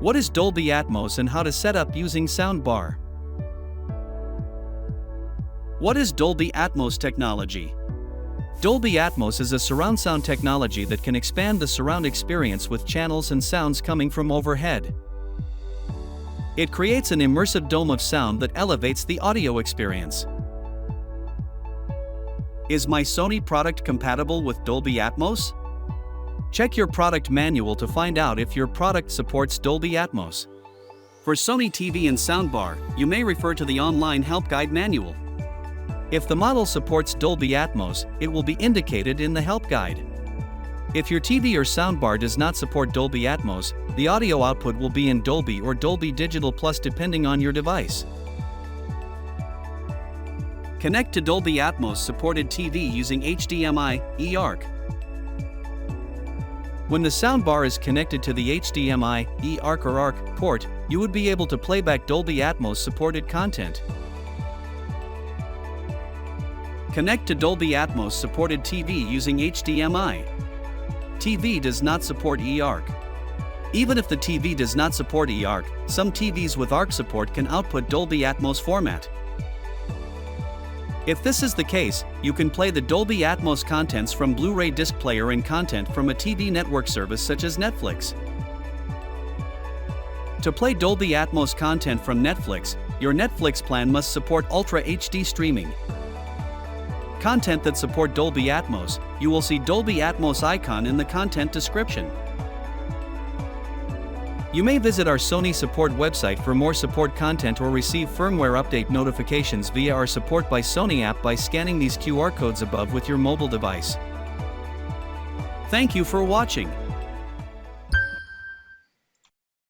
What is Dolby Atmos and how to set up using soundbar? What is Dolby Atmos technology? Dolby Atmos is a surround sound technology that can expand the surround experience with channels and sounds coming from overhead. It creates an immersive dome of sound that elevates the audio experience. Is my Sony product compatible with Dolby Atmos? Check your product manual to find out if your product supports Dolby Atmos. For Sony TV and soundbar, you may refer to the online help guide manual. If the model supports Dolby Atmos, it will be indicated in the help guide. If your TV or soundbar does not support Dolby Atmos, the audio output will be in Dolby or Dolby Digital Plus depending on your device. Connect to Dolby Atmos supported TV using HDMI, eARC. When the soundbar is connected to the HDMI, eARC or ARC port, you would be able to play back Dolby Atmos supported content. Connect to Dolby Atmos supported TV using HDMI. TV does not support eARC. Even if the TV does not support eARC, some TVs with ARC support can output Dolby Atmos format. If this is the case, you can play the Dolby Atmos contents from Blu-ray disc player and content from a TV network service such as Netflix. To play Dolby Atmos content from Netflix, your Netflix plan must support Ultra HD streaming. Content that support Dolby Atmos, you will see Dolby Atmos icon in the content description. You may visit our Sony support website for more support content or receive firmware update notifications via our Support by Sony app by scanning these QR codes above with your mobile device. Thank you for watching.